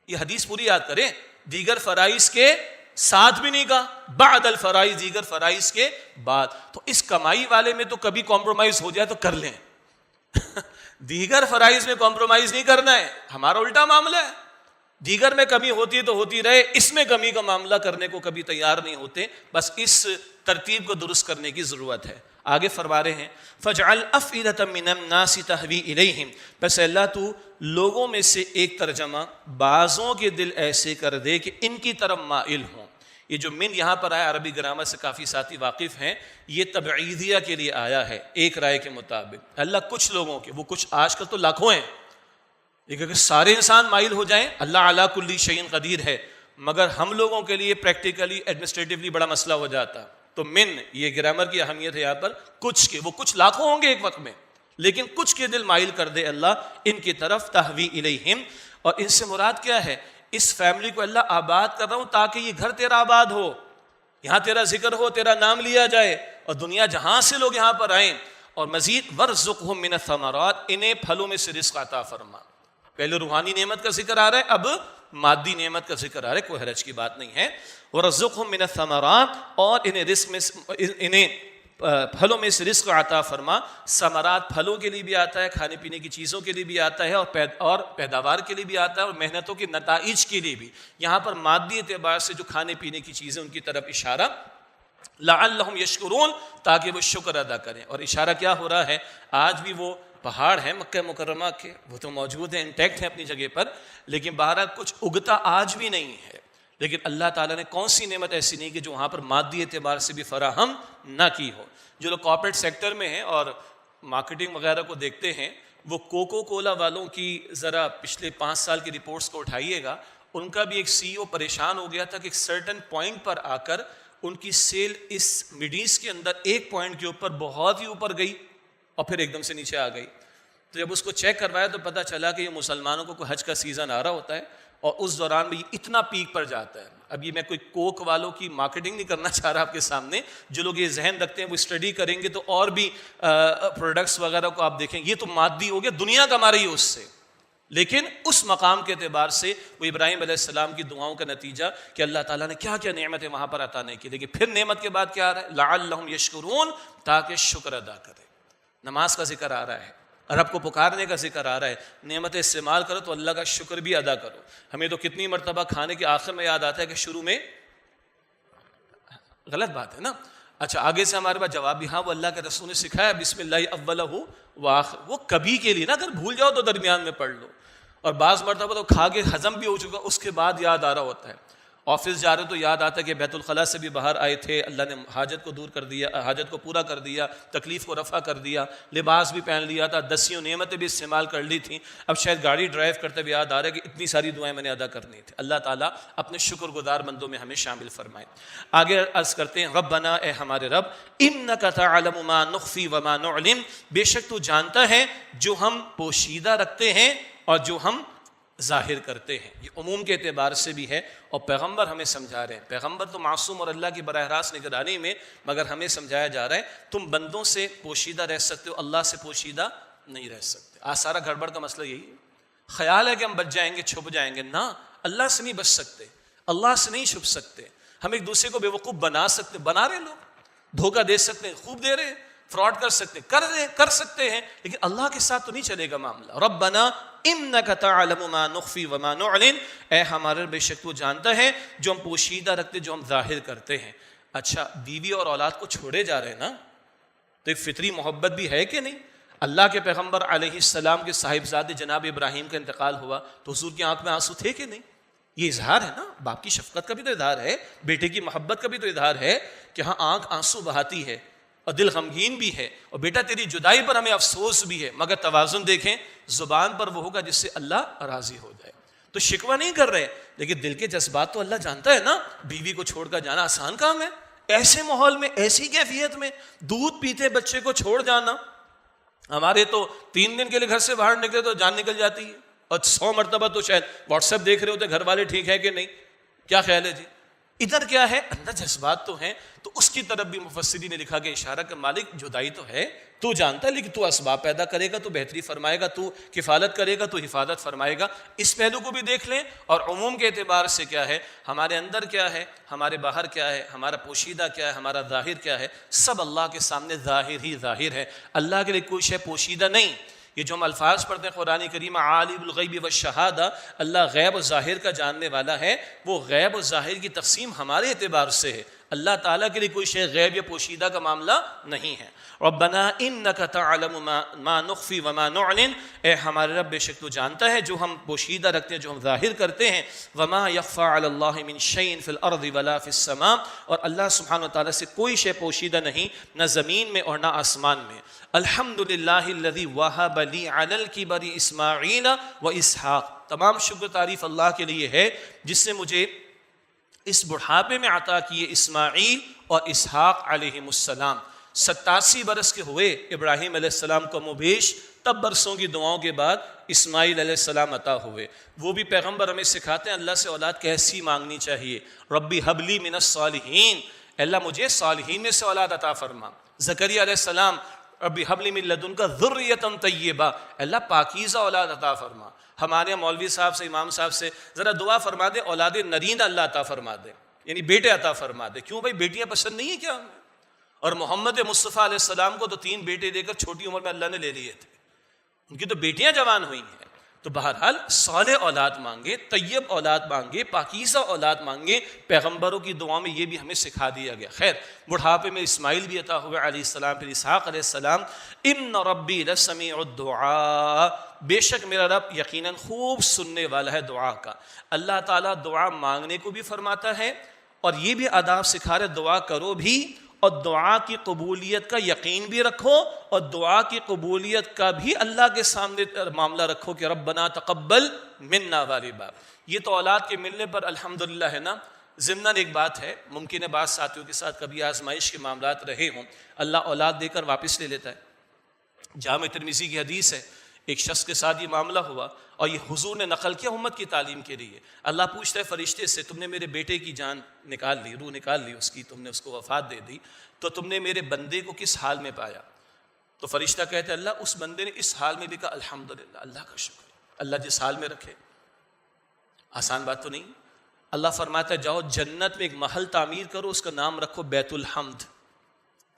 یہ حدیث پوری یاد کریں، دیگر فرائض کے ساتھ بھی نہیں کہا، بعد الفرائض، دیگر فرائض کے بعد. تو اس کمائی والے میں تو کبھی کمپرومائز ہو جائے تو کر لیں، دیگر فرائض میں کمپرومائز نہیں کرنا ہے. ہمارا الٹا معاملہ ہے، دیگر میں کمی ہوتی ہے تو ہوتی رہے، اس میں کمی کا معاملہ کرنے کو کبھی تیار نہیں ہوتے. بس اس ترتیب کو درست کرنے کی ضرورت ہے. آگے فرما رہے ہیں فَجْعَلْ أَفْئِدَةً مِّنَ النَّاسِ تَهْوِي إِلَيْهِمْ، بس اللہ تو لوگوں میں سے ایک ترجمہ، بعضوں کے دل ایسے کر دے کہ ان کی طرف مائل ہوں. یہ جو من یہاں پر آیا، عربی گرامر سے کافی ساتھی واقف ہیں، یہ تبعیدیہ کے لیے آیا ہے. ایک رائے کے مطابق اللہ کچھ لوگوں کے، وہ کچھ آج کل تو لاکھوں ہیں، لیکن اگر سارے انسان مائل ہو جائیں، اللہ علی کل شیء قدیر ہے، مگر ہم لوگوں کے لیے پریکٹیکلی ایڈمنسٹریٹولی بڑا مسئلہ ہو جاتا. تو من، یہ گرامر کی اہمیت ہے یہاں پر، کچھ کے، وہ کچھ لاکھوں ہوں گے ایک وقت میں، لیکن کچھ کے دل مائل کر دے اللہ ان کی طرف، تہوی الیہم. اور ان سے مراد کیا ہے؟ اس فیملی کو اللہ آباد کر رہا ہوں تاکہ یہ گھر تیرا آباد ہو، یہاں تیرا ذکر ہو، تیرا نام لیا جائے، اور دنیا جہاں سے لوگ یہاں پر آئیں. اور مزید وَرْزُقْهُم مِّنَ الثَّمَرَاتِ، انہیں پھلوں میں سے رزق عطا فرما. پہلے روحانی نعمت کا ذکر آ رہا ہے، اب مادی نعمت کا ذکر آ رہا ہے، کوئی حرج کی بات نہیں ہے. وَرَزُقْهُم مِّنَ الثَّمَرَاتِ، اور انہیں رزق میں، انہیں پھلوں میں سے رزق عطا فرما. ثمرات پھلوں کے لیے بھی آتا ہے، کھانے پینے کی چیزوں کے لیے بھی آتا ہے، اور پیداوار کے لیے بھی آتا ہے، اور محنتوں کے نتائج کے لیے بھی. یہاں پر مادی اعتبار سے جو کھانے پینے کی چیزیں ان کی طرف اشارہ، لعلہم یشکرون، تاکہ وہ شکر ادا کریں. اور اشارہ کیا ہو رہا ہے؟ آج بھی وہ پہاڑ ہیں مکہ مکرمہ کے، وہ تو موجود ہیں، انٹیکٹ ہیں اپنی جگہ پر، لیکن بہرحال کچھ اگتا آج بھی نہیں ہے. لیکن اللہ تعالیٰ نے کون سی نعمت ایسی نہیں کہ جو وہاں پر مادی اعتبار سے بھی فراہم نہ کی ہو. جو لوگ کارپوریٹ سیکٹر میں ہیں اور مارکیٹنگ وغیرہ کو دیکھتے ہیں، وہ کوکو کولا والوں کی ذرا پچھلے 5 سال کی رپورٹس کو اٹھائیے گا. ان کا بھی ایک سی او پریشان ہو گیا تھا کہ ایک سرٹن پوائنٹ پر آ کر ان کی سیل اس مڈ ایسٹ کے اندر ایک پوائنٹ کے اوپر بہت ہی اوپر گئی اور پھر ایک دم سے نیچے آ گئی. تو جب اس کو چیک کروایا تو پتہ چلا کہ یہ مسلمانوں کو کوئی حج کا سیزن آ رہا ہوتا ہے، اور اس دوران بھی اتنا پیک پر جاتا ہے. اب یہ میں کوئی کوک والوں کی مارکیٹنگ نہیں کرنا چاہ رہا آپ کے سامنے، جو لوگ یہ ذہن رکھتے ہیں وہ اسٹڈی کریں گے تو اور بھی پروڈکٹس وغیرہ کو آپ دیکھیں، یہ تو مادی ہو گیا، دنیا کما رہی ہے اس سے. لیکن اس مقام کے اعتبار سے وہ ابراہیم علیہ السلام کی دعاؤں کا نتیجہ کہ اللہ تعالیٰ نے کیا کیا نعمتیں وہاں پر عطا نہیں کی. لیکن پھر نعمت کے بعد کیا آ رہا ہے؟ لعلہم یشکرون، تاکہ شکر ادا کرے. نماز کا ذکر آ رہا ہے، رب کو پکارنے کا ذکر آ رہا ہے، نعمت استعمال کرو تو اللہ کا شکر بھی ادا کرو. ہمیں تو کتنی مرتبہ کھانے کے آخر میں یاد آتا ہے کہ شروع میں، غلط بات ہے نا. اچھا آگے سے ہمارے پاس جواب بھی، ہاں وہ اللہ کے رسول نے سکھایا بسم اللہ اولہ وآخر، وہ کبھی کے لیے نا، اگر بھول جاؤ تو درمیان میں پڑھ لو. اور بعض مرتبہ تو کھا کے ہضم بھی ہو چکا، اس کے بعد یاد آ رہا ہوتا ہے. آفس جا رہے تو یاد آتا ہے کہ بیت الخلاء سے بھی باہر آئے تھے, اللہ نے حاجت کو دور کر دیا, حاجت کو پورا کر دیا, تکلیف کو رفع کر دیا, لباس بھی پہن لیا تھا, دسیوں نعمتیں بھی استعمال کر لی تھیں. اب شاید گاڑی ڈرائیو کرتے ہوئے یاد آ رہا ہے کہ اتنی ساری دعائیں میں نے ادا کرنی تھی. اللہ تعالیٰ اپنے شکر گزار بندوں میں ہمیں شامل فرمائے. آگے عرض کرتے ہیں, ربنا, اے ہمارے رب, انک تعلم ما نخفی وما نعلن, بے شک تو جانتا ہے جو ہم پوشیدہ رکھتے ہیں اور جو ہم ظاہر کرتے ہیں. یہ عموم کے اعتبار سے بھی ہے, اور پیغمبر ہمیں سمجھا رہے ہیں. پیغمبر تو معصوم اور اللہ کی براہ راست نگرانی میں, مگر ہمیں سمجھایا جا رہا ہے تم بندوں سے پوشیدہ رہ سکتے ہو, اللہ سے پوشیدہ نہیں رہ سکتے. آج سارا گڑبڑ کا مسئلہ یہی ہے. خیال ہے کہ ہم بچ جائیں گے, چھپ جائیں گے. نہ, اللہ سے نہیں بچ سکتے, اللہ سے نہیں چھپ سکتے. ہم ایک دوسرے کو بے وقوف بنا سکتے, بنا رہے لوگ, دھوکہ دے سکتے ہیں, خوب دے رہے ہیں, فراڈ کر سکتے, کر سکتے ہیں, لیکن اللہ کے ساتھ تو نہیں چلے گا معاملہ. ربنا انک تعلم ما نخفی وما نعلن, اے ہمارے بے شک تو جانتا ہے جو ہم پوشیدہ رکھتے, جو ہم ظاہر کرتے ہیں. اچھا, بیوی اور اولاد کو چھوڑے جا رہے ہیں نا, تو ایک فطری محبت بھی ہے کہ نہیں؟ اللہ کے پیغمبر علیہ السلام کے صاحبزادے جناب ابراہیم کا انتقال ہوا تو حضور کی آنکھ میں آنسو تھے کہ نہیں؟ یہ اظہار ہے نا, باپ کی شفقت کا بھی تو اظہار ہے, بیٹے کی محبت کا بھی تو اظہار ہے کہ ہاں آنکھ آنسو بہاتی ہے اور دل غمگین بھی ہے, اور بیٹا تیری جدائی پر ہمیں افسوس بھی ہے, مگر توازن دیکھیں, زبان پر وہ ہوگا جس سے اللہ راضی ہو جائے. تو شکوہ نہیں کر رہے, لیکن دل کے جذبات تو اللہ جانتا ہے نا. بیوی کو چھوڑ کر جانا آسان کام ہے؟ ایسے ماحول میں, ایسی کیفیت میں, دودھ پیتے بچے کو چھوڑ جانا. ہمارے تو 3 دن کے لیے گھر سے باہر نکلے تو جان نکل جاتی ہے, اور 100 مرتبہ تو شاید واٹس ایپ دیکھ رہے ہوتے گھر والے ٹھیک ہے کہ نہیں, کیا خیال ہے جی. ادھر کیا ہے, اندر جذبات تو ہیں, تو اس کی طرف بھی مفسرین نے لکھا کہ اشارہ کہ مالک جدائی تو ہے, تو جانتا ہے, لیکن تو اسباب پیدا کرے گا تو بہتری فرمائے گا, تو کفالت کرے گا تو حفاظت فرمائے گا. اس پہلو کو بھی دیکھ لیں. اور عموم کے اعتبار سے کیا ہے, ہمارے اندر کیا ہے, ہمارے باہر کیا ہے, ہمارا پوشیدہ کیا ہے, ہمارا ظاہر کیا ہے, سب اللہ کے سامنے ظاہر ہی ظاہر ہے. اللہ کے لیے کوئی شے پوشیدہ نہیں. یہ جو ہم الفاظ پڑھتے ہیں قرآن کریم, عالم الغیب والشہادہ, اللہ غیب و ظاہر کا جاننے والا ہے. وہ غیب و ظاہر کی تقسیم ہمارے اعتبار سے ہے. اللہ تعالیٰ کے لیے کوئی شے غیب یا پوشیدہ کا معاملہ نہیں ہے. ربنا انک تعلم ما نخفی وما نعلن, اے ہمارے رب بے شک تو جانتا ہے جو ہم پوشیدہ رکھتے ہیں, جو ہم ظاہر کرتے ہیں. وما یخفی علی اللہ من شیء فی الارض ولا فی السماء, اور اللہ سبحانہ وتعالیٰ سے کوئی شے پوشیدہ نہیں, نہ زمین میں اور نہ آسمان میں. الحمدللہ الذی وہب لی علی الکبر اسماعیل و اسحاق, تمام شکر تعریف اللہ کے لیے ہے جس نے مجھے اس بڑھاپے میں عطا کیے اسماعیل اور اسحاق علیہم السلام. 87 برس کے ہوئے ابراہیم علیہ السلام کو مبیش, تب برسوں کی دعاؤں کے بعد اسماعیل علیہ السلام عطا ہوئے. وہ بھی پیغمبر ہمیں سکھاتے ہیں اللہ سے اولاد کیسی مانگنی چاہیے. ربی حبلی من الصالحین, اللہ مجھے صالحین میں سے اولاد عطا فرما. زکریا علیہ السلام, ربی حبلی من لدنک ذریۃ طیبہ, اللہ پاکیزہ اولاد عطا فرما. ہمارے مولوی صاحب سے, امام صاحب سے ذرا دعا فرما دے اولاد نرینہ اللہ عطا فرما دے, یعنی بیٹے عطا فرما دے. کیوں بھائی, بیٹیاں پسند نہیں ہیں کیا ہمیں؟ اور محمد مصطفیٰ علیہ السلام کو تو 3 بیٹے دے کر چھوٹی عمر میں اللہ نے لے لیے تھے, ان کی تو بیٹیاں جوان ہوئی ہیں. تو بہرحال صالح اولاد مانگے, طیب اولاد مانگے, پاکیزہ اولاد مانگے. پیغمبروں کی دعاؤں میں یہ بھی ہمیں سکھا دیا گیا. خیر, بڑھاپے میں اسماعیل بھی عطا ہوئے علیہ السلام, پھر اسحاق علیہ السلام. ان ربی لسمیع الدعاء, بے شک میرا رب یقیناً خوب سننے والا ہے دعا کا. اللہ تعالیٰ دعا مانگنے کو بھی فرماتا ہے, اور یہ بھی آداب سکھا رہے دعا کرو بھی, اور دعا کی قبولیت کا یقین بھی رکھو, اور دعا کی قبولیت کا بھی اللہ کے سامنے معاملہ رکھو کہ ربنا تقبل منا والی بات. یہ تو اولاد کے ملنے پر الحمدللہ ہے نا. ضمناً ایک بات ہے, ممکن ہے بعض ساتھیوں کے ساتھ کبھی آزمائش کے معاملات رہے ہوں, اللہ اولاد دے کر واپس لے لیتا ہے. جامع ترمذی کی حدیث ہے, ایک شخص کے ساتھ یہ معاملہ ہوا, اور یہ حضور نے نقل کیا امت کی تعلیم کے لیے. اللہ پوچھتا ہے فرشتے سے, تم نے میرے بیٹے کی جان نکال لی, روح نکال لی اس کی, تم نے اس کو وفات دے دی, تو تم نے میرے بندے کو کس حال میں پایا؟ تو فرشتہ کہتے ہیں اللہ اس بندے نے اس حال میں بھی کہا الحمدللہ, اللہ کا شکر. اللہ جس حال میں رکھے, آسان بات تو نہیں. اللہ فرماتا ہے جاؤ جنت میں ایک محل تعمیر کرو, اس کا نام رکھو بیت الحمد,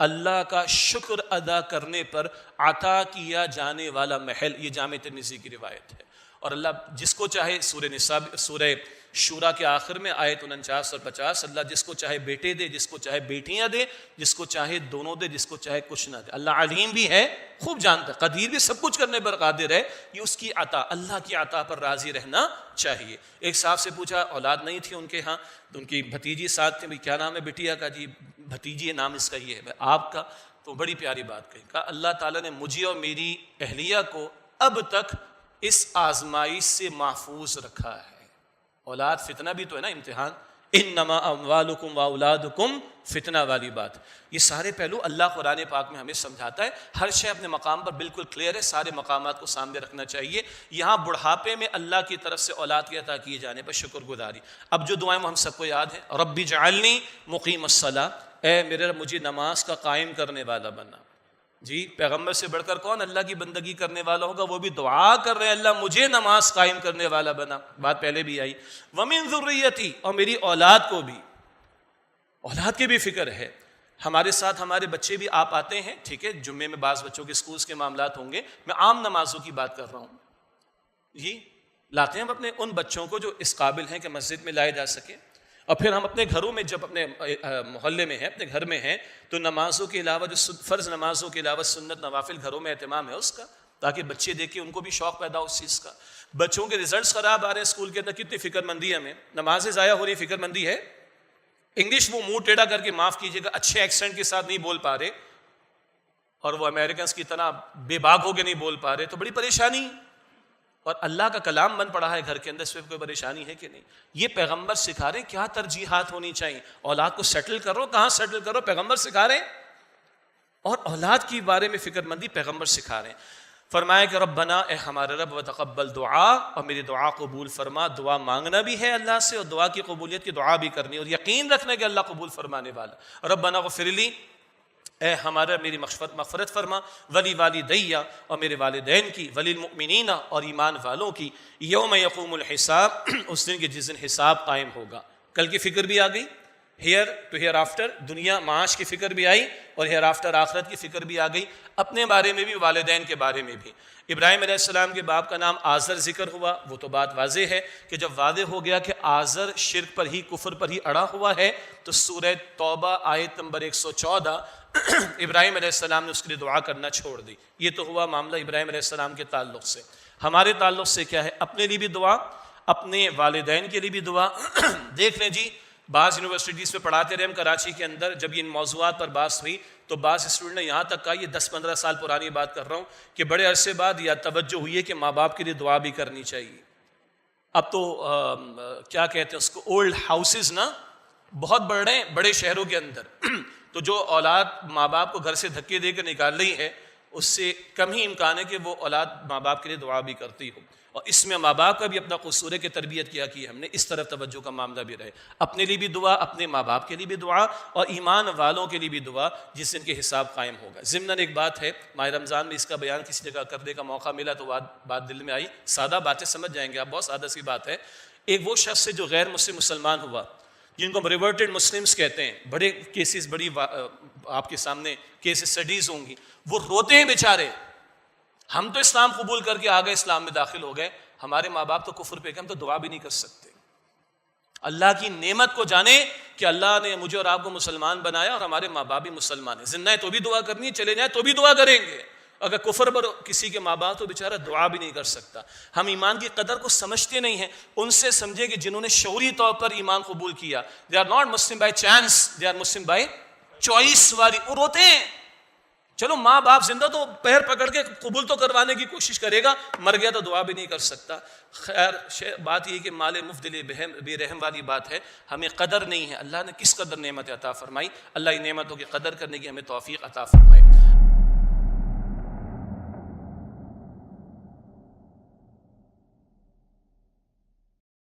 اللہ کا شکر ادا کرنے پر عطا کیا جانے والا محل. یہ جامع ترمذی کی روایت ہے. اور اللہ جس کو چاہے سورہ نساء, سورہ شورا کے آخر میں آیت 49 اور 50، اللہ جس کو چاہے بیٹے دے، جس کو چاہے بیٹیاں دے، جس کو چاہے دونوں دے، جس کو چاہے کچھ نہ دے۔ اللہ علیم بھی ہے، خوب جانتا ہے، قدیر بھی، سب کچھ کرنے پر قادر ہے۔ یہ اس کی عطا، اللہ کی عطا پر راضی رہنا چاہیے۔ ایک صاحب سے پوچھا، اولاد نہیں تھی ان کے ہاں، تو ان کی بھتیجی ساتھ تھی، کیا نام ہے بیٹیا کا؟ جی بھتیجی نام اس کا یہ ہے۔ آپ کا؟ تو بڑی پیاری بات کہی، کہا اللہ تعالیٰ نے مجھے اور میری اہلیہ کو اب تک اس آزمائش سے محفوظ رکھا ہے۔ اولاد فتنہ بھی تو ہے نا، امتحان۔ انما اموالکم واولادکم فتنہ والی بات، یہ سارے پہلو اللہ قرآن پاک میں ہمیں سمجھاتا ہے۔ ہر شے اپنے مقام پر بالکل کلیئر ہے، سارے مقامات کو سامنے رکھنا چاہیے۔ یہاں بڑھاپے میں اللہ کی طرف سے اولاد کے عطا کیے جانے پر شکر گزاری۔ اب جو دعائیں ہم سب کو یاد ہیں، رب اجعلنی مقیم الصلاۃ، اے میرے رب مجھے نماز کا قائم کرنے والا بنا۔ جی پیغمبر سے بڑھ کر کون اللہ کی بندگی کرنے والا ہوگا؟ وہ بھی دعا کر رہے ہیں، اللہ مجھے نماز قائم کرنے والا بنا، بات پہلے بھی آئی۔ ومن ذریتی، اور میری اولاد کو بھی، اولاد کی بھی فکر ہے۔ ہمارے ساتھ ہمارے بچے بھی آپ آتے ہیں، ٹھیک ہے، جمعے میں بعض بچوں کے اسکولز کے معاملات ہوں گے، میں عام نمازوں کی بات کر رہا ہوں۔ جی لاتے ہیں ہم اپنے ان بچوں کو جو اس قابل ہیں کہ مسجد میں لائے جا سکے، اور پھر ہم اپنے گھروں میں جب اپنے محلے میں ہیں، اپنے گھر میں ہیں، تو نمازوں کے علاوہ جو فرض نمازوں کے علاوہ سنت نوافل گھروں میں اہتمام ہے اس کا، تاکہ بچے دیکھیں، ان کو بھی شوق پیدا ہو اس چیز کا۔ بچوں کے ریزلٹس خراب آ رہے ہیں اسکول کے اندر، کتنی فکر مندی ہے ہمیں، نمازیں ضائع ہو رہی، فکر مندی ہے۔ انگلش وہ منہ ٹیڑھا کر کے، معاف کیجیے گا، اچھے ایکسنٹ کے ساتھ نہیں بول پا رہے، اور وہ امریکنز کی طرح بے باک ہو کے نہیں بول پا رہے، تو بڑی پریشانی۔ اور اللہ کا کلام بن پڑا ہے گھر کے اندر، اس میں کوئی پریشانی ہے کہ نہیں؟ یہ پیغمبر سکھا رہے ہیں کیا ترجیحات ہونی چاہیے۔ اولاد کو سیٹل کرو، کہاں سیٹل کرو؟ پیغمبر سکھا رہے ہیں، اور اولاد کی بارے میں فکر مندی پیغمبر سکھا رہے ہیں۔ فرمایا کہ ربنا، اے ہمارے رب، وتقبل دعا، اور میری دعا قبول فرما۔ دعا مانگنا بھی ہے اللہ سے، اور دعا کی قبولیت کی دعا بھی کرنی، اور یقین رکھنا کہ اللہ قبول فرمانے والا۔ ربنا اغفر لی، اے ہمارا میری مغفرت فرما، ولی والدیہ، اور میرے والدین کی، ولی المؤمنین، اور ایمان والوں کی، یوم یقوم الحساب، اس دن کے جس دن حساب قائم ہوگا۔ کل کی فکر بھی آ گئی، ہیئر ٹو ہیئر آفٹر، دنیا معاش کی فکر بھی آئی، اور ہیئر آفٹر آخرت کی فکر بھی آ گئی، اپنے بارے میں بھی، والدین کے بارے میں بھی۔ ابراہیم علیہ السلام کے باپ کا نام آزر ذکر ہوا، وہ تو بات واضح ہے کہ جب واضح ہو گیا کہ آزر شرک پر ہی، کفر پر ہی اڑا ہوا ہے، تو سورہ توبہ آیت نمبر 114 ابراہیم علیہ السلام نے اس کے لیے دعا کرنا چھوڑ دی۔ یہ تو ہوا معاملہ ابراہیم علیہ السلام کے تعلق سے۔ ہمارے تعلق سے کیا ہے؟ اپنے لیے بھی دعا، اپنے والدین کے لیے بھی دعا۔ دیکھ لیں جی، بعض یونیورسٹیز میں پڑھاتے رہے ہم کراچی کے اندر، جب یہ ان موضوعات پر بات ہوئی تو بعض اسٹوڈنٹ نے یہاں تک کہا، یہ 10-15 سال پرانی بات کر رہا ہوں، کہ بڑے عرصے بعد یہ توجہ ہوئی ہے کہ ماں باپ کے لیے دعا بھی کرنی چاہیے۔ اب تو کیا کہتے ہیں اس کو، اولڈ ہاؤسز نا بہت بڑھ رہے ہیں بڑے شہروں کے اندر، تو جو اولاد ماں باپ کو گھر سے دھکے دے کر نکال رہی ہے، اس سے کم ہی امکان ہے کہ وہ اولاد ماں باپ کے لیے دعا بھی کرتی ہو۔ اور اس میں ماں باپ کا بھی اپنا قصور ہے کہ تربیت کیا کی ہم نے، اس طرف توجہ کا معاملہ بھی رہے۔ اپنے لیے بھی دعا، اپنے ماں باپ کے لیے بھی دعا، اور ایمان والوں کے لیے بھی دعا جس دن کے حساب قائم ہوگا۔ ضمناً ایک بات ہے، ماہ رمضان میں اس کا بیان کسی جگہ کرنے کا موقع ملا تو بات دل میں آئی، سادہ باتیں سمجھ جائیں گے آپ، بہت سادہ سی بات ہے۔ ایک وہ شخص ہے جو غیر مسلم مسلمان ہوا، جن کو ہم ریورٹڈ مسلمز کہتے ہیں، بڑے کیسز، بڑی آپ کے سامنے کیس اسٹڈیز ہوں گی، وہ روتے ہیں بیچارے، ہم تو اسلام قبول کر کے آ گئے، اسلام میں داخل ہو گئے، ہمارے ماں باپ تو کفر پہ گئے، ہم تو دعا بھی نہیں کر سکتے۔ اللہ کی نعمت کو جانے کہ اللہ نے مجھے اور آپ کو مسلمان بنایا، اور ہمارے ماں باپ بھی مسلمان ہیں، زندہ ہے تو بھی دعا کرنی ہے، چلے جائیں تو بھی دعا کریں گے۔ اگر کفر پر کسی کے ماں باپ تو بیچارہ دعا بھی نہیں کر سکتا۔ ہم ایمان کی قدر کو سمجھتے نہیں ہیں، ان سے سمجھے کہ جنہوں نے شعوری طور پر ایمان قبول کیا، they are not Muslim by chance, they are Muslim by choice والی، وہ روتے ہیں۔ چلو ماں باپ زندہ تو پیر پکڑ کے قبول تو کروانے کی کوشش کرے گا، مر گیا تو دعا بھی نہیں کر سکتا۔ خیر بات یہ کہ مال مفضل بے رحم والی بات ہے، ہمیں قدر نہیں ہے، اللہ نے کس قدر نعمت عطا فرمائی، اللہ ان نعمتوں کی قدر کرنے کی ہمیں توفیق عطا فرمائے۔